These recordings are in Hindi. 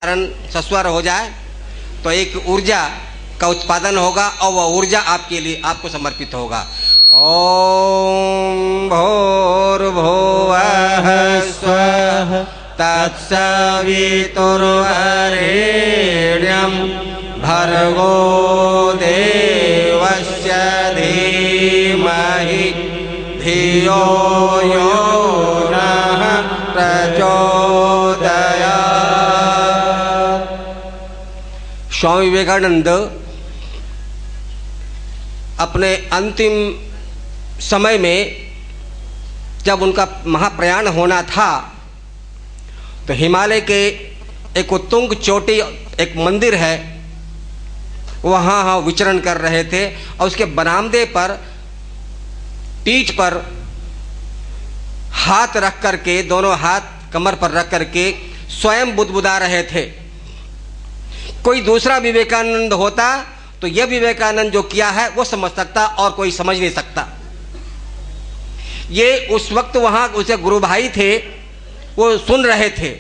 कारण सस्वर हो जाए तो एक ऊर्जा का उत्पादन होगा और वह ऊर्जा आपके लिए आपको समर्पित होगा। ओम भूर्भुवः स्वः तत्सवितुर्वरेण्यं भर्गो देवस्य धीमहि धियो यो नः प्रचोदयात्। स्वामी विवेकानंद अपने अंतिम समय में जब उनका महाप्रयाण होना था तो हिमालय के एक उत्तुंग चोटी एक मंदिर है वहाँ विचरण कर रहे थे और उसके बरामदे पर पीठ पर हाथ रख करके, दोनों हाथ कमर पर रख करके स्वयं बुदबुदा रहे थे। कोई दूसरा विवेकानंद होता तो यह विवेकानंद जो किया है वो समझ सकता और कोई समझ नहीं सकता। ये उस वक्त वहाँ उसे गुरु भाई थे, वो सुन रहे थे।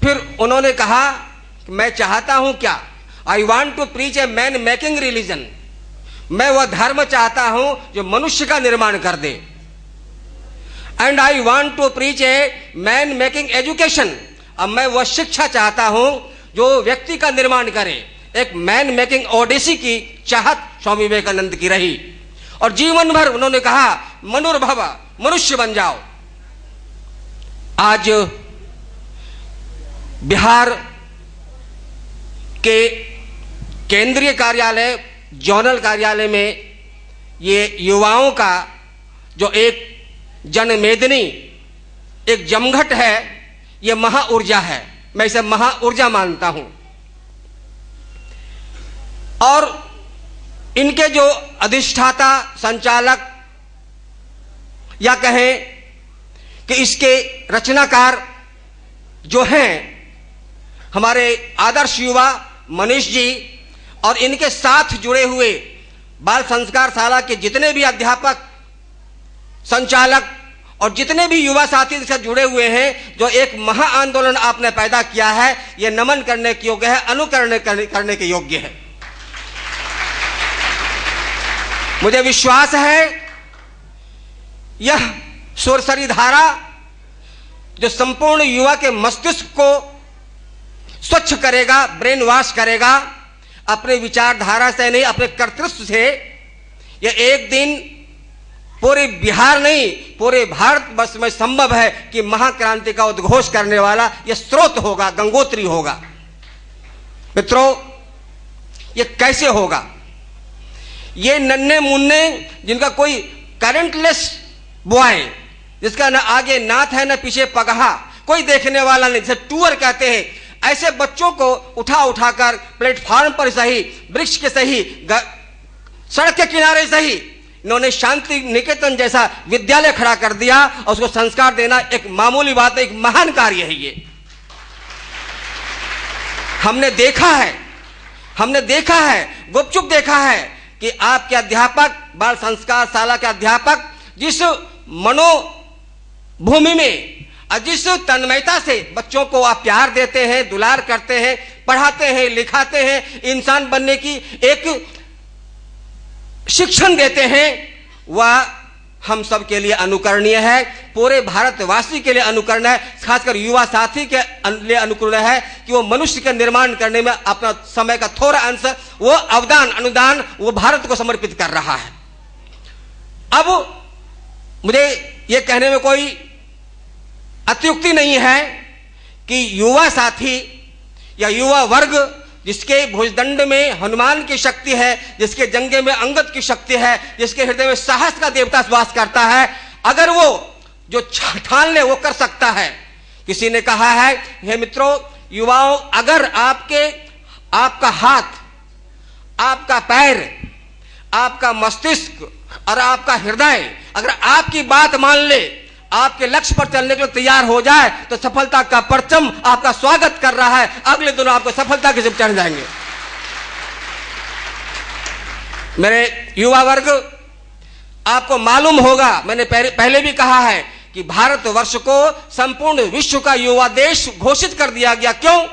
फिर उन्होंने कहा कि मैं चाहता हूँ क्या, I want to preach a man making religion. मैं वह धर्म चाहता हूँ जो मनुष्य का निर्माण कर दे। And I want to preach a man making education. अब मैं वह शिक्षा चाहता हूँ जो व्यक्ति का निर्माण करे। एक मैन मेकिंग ओडिसी की चाहत स्वामी विवेकानंद की रही और जीवन भर उन्होंने कहा मनुर्भव, मनुष्य बन जाओ। आज बिहार के केंद्रीय कार्यालय, जोनल कार्यालय में ये युवाओं का जो एक जनमेदिनी, एक जमघट है, ये महा ऊर्जा है। मैं इसे महा ऊर्जा मानता हूं। और इनके जो अधिष्ठाता, संचालक या कहें कि इसके रचनाकार जो हैं हमारे आदर्श युवा मनीष जी और इनके साथ जुड़े हुए बाल संस्कार शाला के जितने भी अध्यापक, संचालक और जितने भी युवा साथी से जुड़े हुए हैं, जो एक महा आंदोलन आपने पैदा किया है, यह नमन करने के योग्य है, अनुकरण करने के योग्य है। मुझे विश्वास है यह सुरसरी धारा जो संपूर्ण युवा के मस्तिष्क को स्वच्छ करेगा, ब्रेन वॉश करेगा, अपने विचारधारा से नहीं अपने कर्तृत्व से। यह एक दिन पूरे बिहार नहीं पूरे भारतवर्ष में संभव है कि महाक्रांति का उद्घोष करने वाला यह स्रोत होगा, गंगोत्री होगा। मित्रों, यह कैसे होगा? ये नन्हे मुन्ने जिनका कोई करेंटलेस बॉय, जिसका न आगे नाथ है न पीछे पगहा, कोई देखने वाला नहीं, जिसे टूर कहते हैं, ऐसे बच्चों को उठा उठाकर प्लेटफार्म पर सही, वृक्ष के सही, सड़क के किनारे सही, इन्होंने शांति निकेतन जैसा विद्यालय खड़ा कर दिया और उसको संस्कार देना एक मामूली बात है, एक महान कार्य है। ये हमने देखा है, गुपचुप देखा है कि आपके अध्यापक, बाल संस्कार शाला के अध्यापक जिस मनोभूमि में और जिस तन्मयता से बच्चों को आप प्यार देते हैं, दुलार करते हैं, पढ़ाते हैं, लिखाते हैं, इंसान बनने की एक शिक्षण देते हैं, वह हम सब के लिए अनुकरणीय है, पूरे भारतवासी के लिए अनुकरणीय है, खासकर युवा साथी के लिए अनुकरणीय है कि वो मनुष्य के निर्माण करने में अपना समय का थोड़ा अंश, वो अवदान, अनुदान वो भारत को समर्पित कर रहा है। अब मुझे ये कहने में कोई अत्युक्ति नहीं है कि युवा साथी या युवा वर्ग जिसके भुजदंड में हनुमान की शक्ति है, जिसके जंगे में अंगद की शक्ति है, जिसके हृदय में साहस का देवता वास करता है, अगर वो जो ठान ले वो कर सकता है। किसी ने कहा है, हे मित्रों, युवाओं, अगर आपका हाथ, आपका पैर, आपका मस्तिष्क और आपका हृदय अगर आपकी बात मान ले, आपके लक्ष्य पर चलने के लिए तैयार हो जाए, तो सफलता का परचम आपका स्वागत कर रहा है। अगले दिनों आपको सफलता के सिर्फ चढ़ जाएंगे। मेरे युवा वर्ग, आपको मालूम होगा, मैंने पहले भी कहा है कि भारतवर्ष को संपूर्ण विश्व का युवा देश घोषित कर दिया गया। क्यों?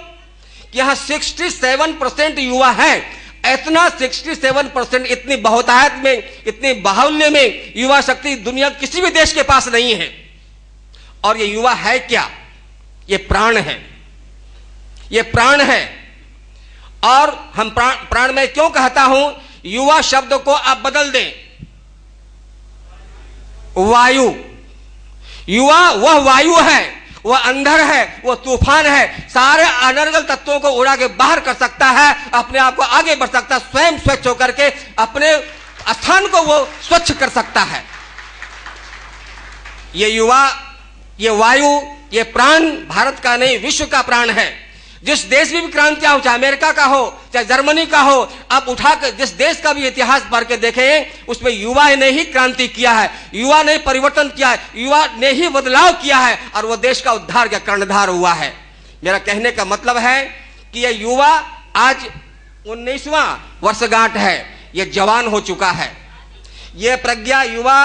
कि यहाँ 67% युवा हैं। इतना 67%, इतनी बहुतायत में, इतनी बाहुल्य में युवा शक्ति दुनिया किसी भी देश के पास नहीं है। और ये युवा है क्या? ये प्राण है, ये प्राण है। और हम प्राण में क्यों कहता हूं? युवा शब्द को आप बदल दें, वायु। युवा वह वायु है, वह अंधर है, वह तूफान है, सारे अनर्गल तत्वों को उड़ा के बाहर कर सकता है, अपने आप को आगे बढ़ सकता है, स्वयं स्वच्छ होकर के अपने स्थान को वो स्वच्छ कर सकता है। ये युवा, ये वायु, ये प्राण भारत का नहीं, विश्व का प्राण है। जिस देश में भी क्रांतियां हो, चाहे अमेरिका का हो, चाहे जर्मनी का हो, आप उठाकर जिस देश का भी इतिहास पढ़ के देखें, उसमें युवा ने ही क्रांति किया है, युवा ने परिवर्तन किया है, युवा ने ही बदलाव किया है, और वह देश का उद्धार का कर्णधार हुआ है। मेरा कहने का मतलब है कि यह युवा आज 19वां वर्षगांठ है, यह जवान हो चुका है। यह प्रज्ञा युवा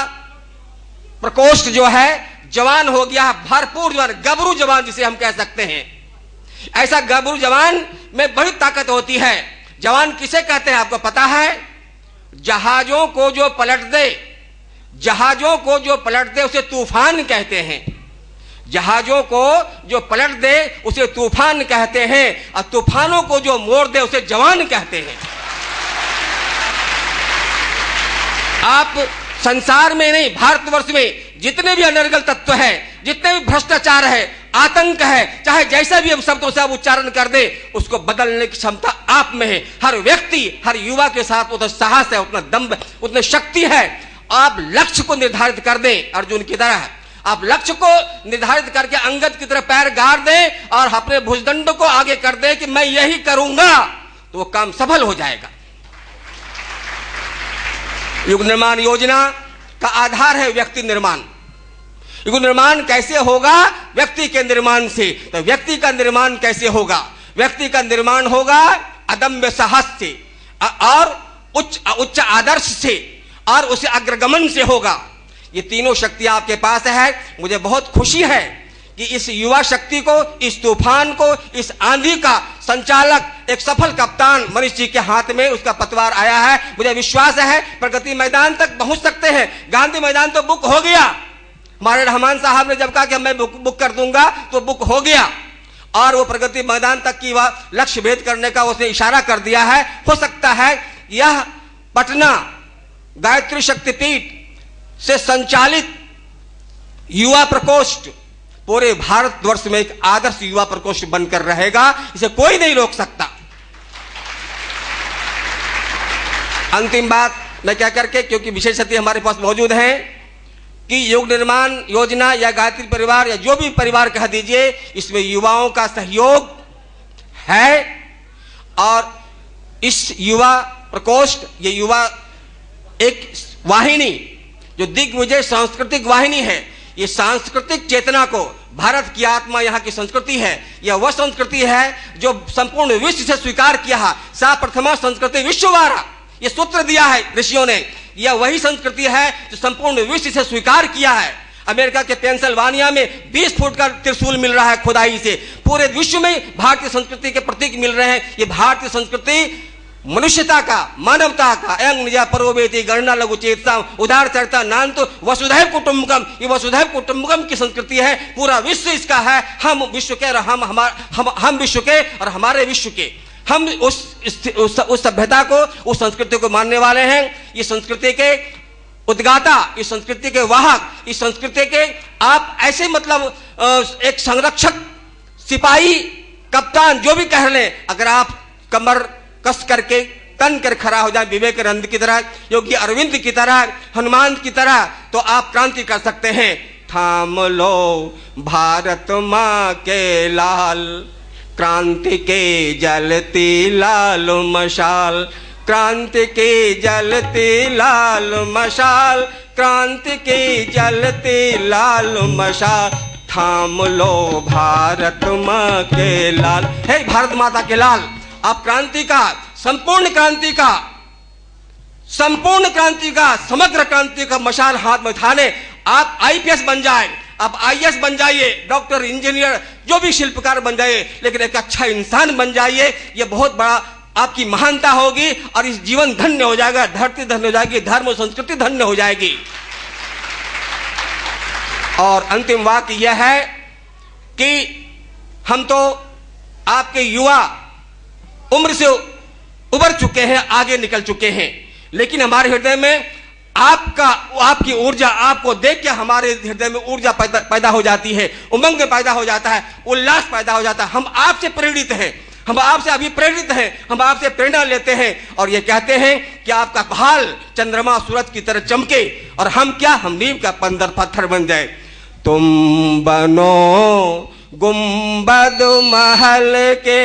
प्रकोष्ठ जो है जवान हो गया है, भरपूर जवान, गबरू जवान जिसे हम कह सकते हैं। ऐसा गबरू जवान में बड़ी ताकत होती है। जवान किसे कहते हैं आपको पता है? जहाजों को जो पलट दे, जहाजों को जो पलट दे उसे तूफान कहते हैं। जहाजों को जो पलट दे उसे तूफान कहते हैं, और तूफानों को जो मोड़ दे उसे जवान कहते हैं। आप संसार में नहीं, भारतवर्ष में जितने भी अनर्गल तत्व है, जितने भी भ्रष्टाचार है, आतंक है, चाहे जैसा भी शब्दों से आप उच्चारण कर दे, उसको बदलने की क्षमता आप में है। हर व्यक्ति, हर युवा के साथ उतना साहस है, उतना दम, उतनी शक्ति है। आप लक्ष्य को निर्धारित कर दें, अर्जुन की तरह आप लक्ष्य को निर्धारित करके अंगद की तरह पैर गाड़ दें और अपने भुजदंड को आगे कर दें कि मैं यही करूंगा, तो वो काम सफल हो जाएगा। युग निर्माण योजना का आधार है व्यक्ति निर्माण। युग निर्माण कैसे होगा? व्यक्ति के निर्माण से। तो व्यक्ति का निर्माण कैसे होगा? व्यक्ति का निर्माण होगा अदम्य साहस से और उच्च आदर्श से और उसे अग्रगमन से होगा। ये तीनों शक्तियां आपके पास है। मुझे बहुत खुशी है कि इस युवा शक्ति को, इस तूफान को, इस आंधी का संचालक, एक सफल कप्तान मनीष जी के हाथ में उसका पतवार आया है। मुझे विश्वास है प्रगति मैदान तक पहुंच सकते हैं। गांधी मैदान तो बुक हो गया, हमारे रहमान साहब ने जब कहा कि मैं बुक कर दूंगा तो बुक हो गया, और वो प्रगति मैदान तक की वह लक्ष्य भेद करने का उसने इशारा कर दिया है। हो सकता है यह पटना गायत्री शक्तिपीठ से संचालित युवा प्रकोष्ठ पूरे भारतवर्ष में एक आदर्श युवा प्रकोष्ठ बनकर रहेगा। इसे कोई नहीं रोक सकता। अंतिम बात मैं क्या करके, क्योंकि विशेष अतिथि हमारे पास मौजूद हैं, कि युग निर्माण योजना या गायत्री परिवार या जो भी परिवार कह दीजिए, इसमें युवाओं का सहयोग है। और इस युवा प्रकोष्ठ, ये युवा एक वाहिनी जो दिग्विजय सांस्कृतिक वाहिनी है, ये सांस्कृतिक चेतना को, भारत की आत्मा यहाँ की संस्कृति है, यह वह संस्कृति है जो संपूर्ण विश्व से स्वीकार किया है। सा प्रथमा संस्कृति विश्ववारा, ये सूत्र दिया है ऋषियों ने। यह वही संस्कृति है जो संपूर्ण विश्व से स्वीकार किया है। अमेरिका के पेंसिल्वानिया में 20 फुट का त्रिशूल मिल रहा है खुदाई से। पूरे विश्व में भारतीय संस्कृति के प्रतीक मिल रहे हैं। ये भारतीय संस्कृति मनुष्यता का, मानवता का, एवं निजा परोवेति गणना लघु चेतसा उदार चरता नान्तो वसुधैव कुटुंबकम, ये वसुधैव कुटुंबकम की संस्कृति है। पूरा विश्व इसका है। हम विश्व के और हम विश्व के और हमारे विश्व के, हम उस सभ्यता को, उस संस्कृति को मानने वाले हैं। ये संस्कृति के उद्गाता, इस संस्कृति के वाहक, इस संस्कृति के आप ऐसे मतलब एक संरक्षक, सिपाही, कप्तान जो भी कह लें, अगर आप कमर कस करके तन कर खड़ा हो जाए विवेकानंद की तरह, योगी अरविंद की तरह, हनुमान की तरह, तो आप क्रांति कर सकते हैं। थाम लो भारत माँ के लाल, क्रांति के जलती लाल मशाल, क्रांति के जलती लाल मशाल, क्रांति के जलती लाल मशाल, थाम लो भारत माँ के लाल। हे भारत माता के लाल, आप क्रांति का, संपूर्ण क्रांति का, समग्र क्रांति का मशाल हाथ में उठाने आप आईपीएस बन जाए, आप आईएएस बन जाइए, डॉक्टर, इंजीनियर, जो भी शिल्पकार बन जाइए, लेकिन एक अच्छा इंसान बन जाइए। ये बहुत बड़ा आपकी महानता होगी और इस जीवन धन्य हो जाएगा, धरती धन्य हो जाएगी, धर्म और संस्कृति धन्य हो जाएगी। और अंतिम वाक्य यह है कि हम तो आपके युवा उम्र से उबर चुके हैं, आगे निकल चुके हैं, लेकिन हमारे हृदय में आपकी ऊर्जा, आपको देख के हमारे हृदय में ऊर्जा पैदा हो जाती है, उमंग पैदा हो जाता है, उल्लास पैदा हो जाता है। हम आपसे प्रेरित हैं, हम आपसे अभिप्रेरित हैं, हम आपसे प्रेरणा लेते हैं और ये कहते हैं कि आपका भाल चंद्रमा सूरज की तरह चमके और हम क्या, हम नींव का पत्थर बन जाए। तुम बनो गुंबद महल के,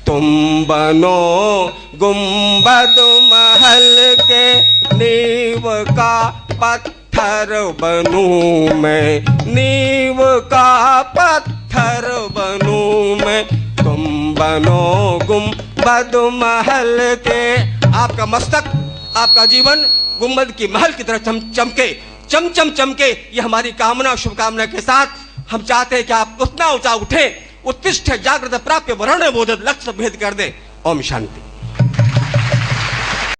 तुम बनो गुंबद महल के, नींव का पत्थर बनूं मैं, नींव का पत्थर बनूं मैं। तुम बनो गुंबद महल के, आपका मस्तक, आपका जीवन गुंबद की महल की तरह चमके, चमके। ये हमारी कामना, शुभकामना के साथ हम चाहते हैं कि आप उतना ऊंचा उठे, उत्तिष्ठ जागृत प्राप्य वर्ण बोधत लक्ष्य भेद कर दे। ओम शांति।